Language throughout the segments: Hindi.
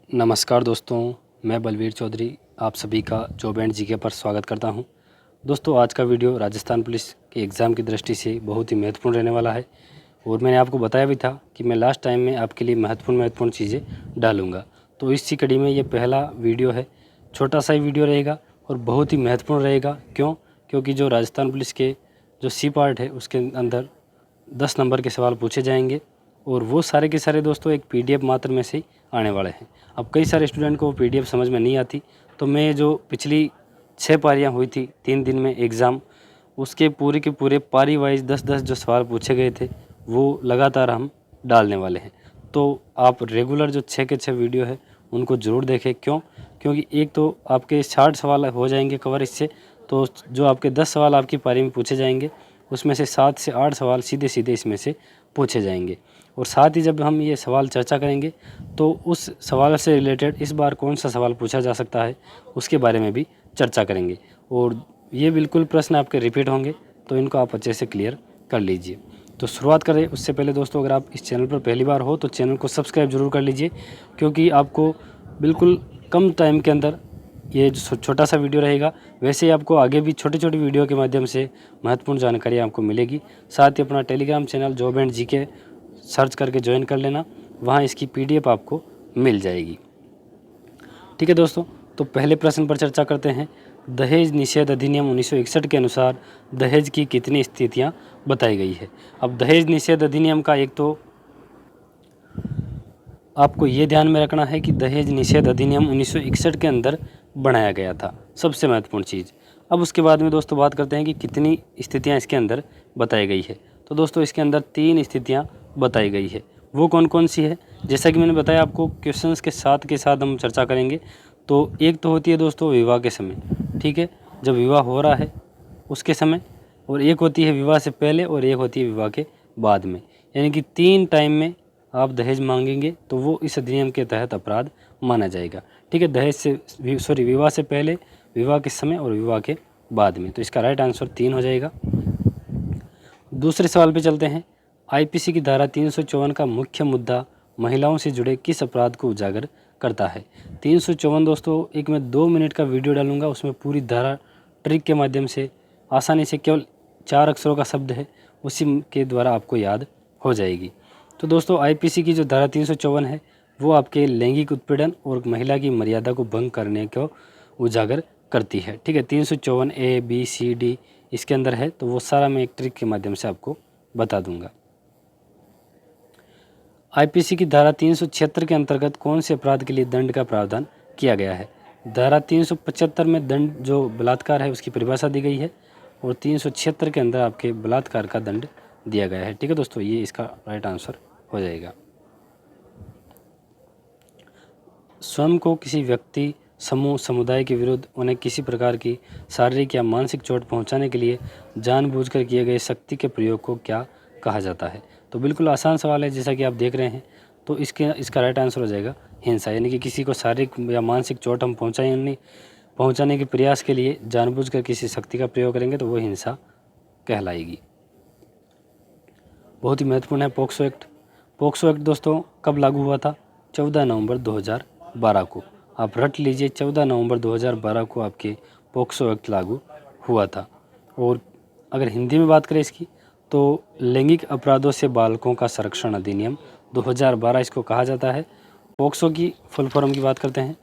नमस्कार दोस्तों, मैं बलवीर चौधरी आप सभी का जॉब एंड जीके पर स्वागत करता हूं। दोस्तों, आज का वीडियो राजस्थान पुलिस के एग्ज़ाम की दृष्टि से बहुत ही महत्वपूर्ण रहने वाला है और मैंने आपको बताया भी था कि मैं लास्ट टाइम में आपके लिए महत्वपूर्ण चीज़ें डालूंगा। तो इसी कड़ी में ये पहला वीडियो है। छोटा सा ही वीडियो रहेगा और बहुत ही महत्वपूर्ण रहेगा। क्योंकि जो राजस्थान पुलिस के जो सी पार्ट है उसके अंदर 10 नंबर के सवाल पूछे जाएंगे और वो सारे के सारे दोस्तों एक पीडीएफ मात्र में से ही आने वाले हैं। अब कई सारे स्टूडेंट को पीडीएफ समझ में नहीं आती, तो मैं जो पिछली 6 पारियां हुई थी 3 दिन में एग्ज़ाम, उसके पूरे के पूरे पारी वाइज 10-10 जो सवाल पूछे गए थे वो लगातार हम डालने वाले हैं। तो आप रेगुलर जो 6 के 6 वीडियो है उनको ज़रूर देखें। क्योंकि एक तो आपके 60 सवाल हो जाएंगे कवर इससे, तो जो आपके 10 सवाल आपकी पारी में पूछे जाएंगे उसमें से 7 से 8 सवाल सीधे सीधे इसमें से पूछे जाएंगे। और साथ ही जब हम ये सवाल चर्चा करेंगे तो उस सवाल से रिलेटेड इस बार कौन सा सवाल पूछा जा सकता है उसके बारे में भी चर्चा करेंगे। और ये बिल्कुल प्रश्न आपके रिपीट होंगे, तो इनको आप अच्छे से क्लियर कर लीजिए। तो शुरुआत करें उससे पहले दोस्तों, अगर आप इस चैनल पर पहली बार हो तो चैनल को सब्सक्राइब जरूर कर लीजिए, क्योंकि आपको बिल्कुल कम टाइम के अंदर ये जो छोटा सा वीडियो रहेगा, वैसे ही आपको आगे भी छोटी छोटी वीडियो के माध्यम से महत्वपूर्ण जानकारी आपको मिलेगी। साथ ही अपना Telegram channel job and GK search करके ज्वाइन कर लेना, वहाँ इसकी पीडीएफ आपको मिल जाएगी। ठीक है दोस्तों, तो पहले प्रश्न पर चर्चा करते हैं। दहेज निषेध अधिनियम 1961 के अनुसार दहेज की कितनी स्थितियाँ बताई गई है। अब दहेज निषेध अधिनियम का एक तो आपको ये ध्यान में रखना है कि दहेज निषेध अधिनियम 1961 के अंदर बनाया गया था, सबसे महत्वपूर्ण चीज़। अब उसके बाद में दोस्तों बात करते हैं कि कितनी स्थितियां इसके अंदर बताई गई है। तो दोस्तों इसके अंदर 3 स्थितियां बताई गई है। वो कौन कौन सी है, जैसा कि मैंने बताया आपको क्वेश्चंस के साथ हम चर्चा करेंगे। तो एक तो होती है दोस्तों विवाह के समय, ठीक है, जब विवाह हो रहा है उसके समय, और एक होती है विवाह से पहले और एक होती है विवाह के बाद में। यानी कि 3 टाइम में आप दहेज मांगेंगे तो वो इस अधिनियम के तहत अपराध माना जाएगा। ठीक है, दहेज से विवाह से पहले, विवाह के समय और विवाह के बाद में। तो इसका राइट आंसर 3 हो जाएगा। दूसरे सवाल पे चलते हैं। आईपीसी की धारा 354 का मुख्य मुद्दा महिलाओं से जुड़े किस अपराध को उजागर करता है। 354 दोस्तों, एक मैं 2 मिनट का वीडियो डालूंगा, उसमें पूरी धारा ट्रिक के माध्यम से आसानी से, केवल 4 अक्षरों का शब्द है, उसी के द्वारा आपको याद हो जाएगी। तो दोस्तों आईपीसी की जो धारा 354 है वो आपके लैंगिक उत्पीड़न और महिला की मर्यादा को भंग करने को उजागर करती है। ठीक है, 354 ए बी सी डी इसके अंदर है, तो वो सारा मैं एक ट्रिक के माध्यम से आपको बता दूंगा। आईपीसी की धारा 376 के अंतर्गत कौन से अपराध के लिए दंड का प्रावधान किया गया है। धारा 375 में दंड जो बलात्कार है उसकी परिभाषा दी गई है, और 376 के अंदर आपके बलात्कार का दंड दिया गया है। ठीक है दोस्तों, ये इसका राइट आंसर हो जाएगा। स्वयं को किसी व्यक्ति, समूह, समुदाय के विरुद्ध उन्हें किसी प्रकार की शारीरिक या मानसिक चोट पहुंचाने के लिए जानबूझकर किए गए शक्ति के प्रयोग को क्या कहा जाता है। तो बिल्कुल आसान सवाल है, जैसा कि आप देख रहे हैं। तो इसका राइट आंसर हो जाएगा हिंसा। यानी कि किसी को शारीरिक या मानसिक चोट हम पहुंचाने के प्रयास के लिए जानबूझकर किसी शक्ति का प्रयोग करेंगे तो वो हिंसा कहलाएगी। बहुत ही महत्वपूर्ण है पोक्सो एक्ट। पोक्सो एक्ट दोस्तों कब लागू हुआ था? 14 नवंबर 2012 को। आप रट लीजिए, 14 नवंबर 2012 को आपके पोक्सो एक्ट लागू हुआ था। और अगर हिंदी में बात करें इसकी, तो लैंगिक अपराधों से बालकों का संरक्षण अधिनियम 2012 इसको कहा जाता है। पोक्सो की फुल फॉर्म की बात करते हैं।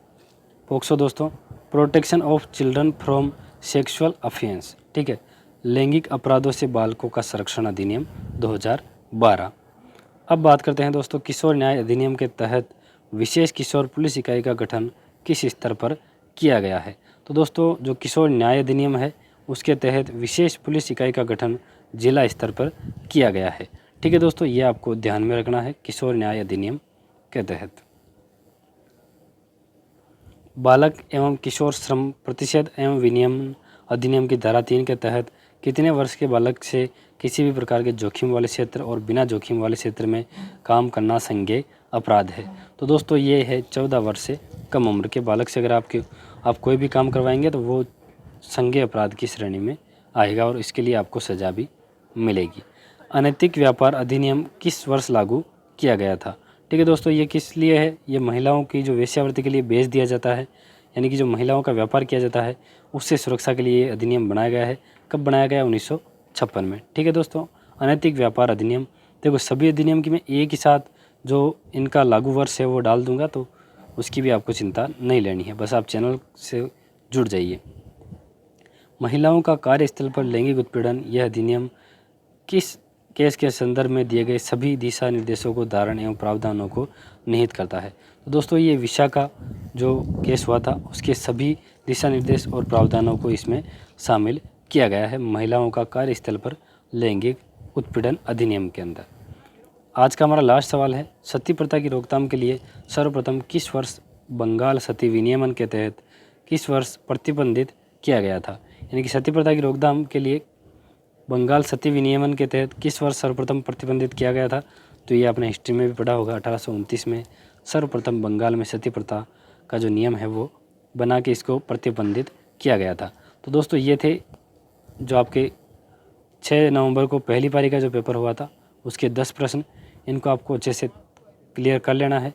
पोक्सो दोस्तों protection of children from sexual offence. ठीक है, लैंगिक अपराधों से बालकों का संरक्षण अधिनियम 2012। अब बात करते हैं दोस्तों किशोर न्याय अधिनियम के तहत विशेष किशोर पुलिस इकाई का गठन किस स्तर पर किया गया है। तो दोस्तों जो किशोर न्याय अधिनियम है उसके तहत विशेष पुलिस इकाई का गठन जिला स्तर पर किया गया है। ठीक है दोस्तों, ये आपको ध्यान में रखना है किशोर न्याय अधिनियम के तहत। बालक एवं किशोर श्रम प्रतिषेध एवं विनियमन अधिनियम की धारा 3 के तहत कितने वर्ष के बालक से किसी भी प्रकार के जोखिम वाले क्षेत्र और बिना जोखिम वाले क्षेत्र में काम करना संज्ञेय अपराध है। तो दोस्तों ये है 14 वर्ष से कम उम्र के बालक से अगर आप कोई भी काम करवाएंगे तो वो संज्ञेय अपराध की श्रेणी में आएगा और इसके लिए आपको सजा भी मिलेगी। अनैतिक व्यापार अधिनियम किस वर्ष लागू किया गया था? ठीक है दोस्तों, ये किस लिए है? ये महिलाओं की जो वेश्यावृत्ति के लिए बेच दिया जाता है, यानी कि जो महिलाओं का व्यापार किया जाता है उससे सुरक्षा के लिए ये अधिनियम बनाया गया है। कब बनाया गया? 1956 में। ठीक है दोस्तों, अनैतिक व्यापार अधिनियम। देखो सभी अधिनियम की मैं एक ही साथ जो इनका लागू वर्ष है वो डाल दूंगा, तो उसकी भी आपको चिंता नहीं लेनी है, बस आप चैनल से जुड़ जाइए। महिलाओं का कार्यस्थल पर लैंगिक उत्पीड़न, यह अधिनियम किस केस के संदर्भ में दिए गए सभी दिशा निर्देशों को, धारण एवं प्रावधानों को निहित करता है। तो दोस्तों ये विशाखा जो केस हुआ था उसके सभी दिशा निर्देश और प्रावधानों को इसमें शामिल किया गया है महिलाओं का कार्यस्थल पर लैंगिक उत्पीड़न अधिनियम के अंदर। आज का हमारा लास्ट सवाल है, सती प्रथा की रोकथाम के लिए सर्वप्रथम किस वर्ष बंगाल सती विनियमन के तहत किस वर्ष प्रतिबंधित किया गया था? यानी कि सती प्रथा की रोकथाम के लिए बंगाल सती विनियमन के तहत किस वर्ष सर्वप्रथम प्रतिबंधित किया गया था? तो ये आपने हिस्ट्री में भी पढ़ा होगा, 1829 में सर्वप्रथम बंगाल में सती प्रथा का जो नियम है वो बना के इसको प्रतिबंधित किया गया था। तो दोस्तों ये थे जो आपके 6 नवंबर को पहली पारी का जो पेपर हुआ था उसके 10 प्रश्न, इनको आपको अच्छे से क्लियर कर लेना है।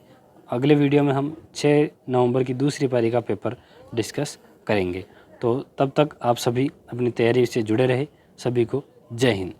अगले वीडियो में हम 6 नवंबर की दूसरी पारी का पेपर डिस्कस करेंगे। तो तब तक आप सभी अपनी तैयारी से जुड़े रहे। सभी को जय हिंद।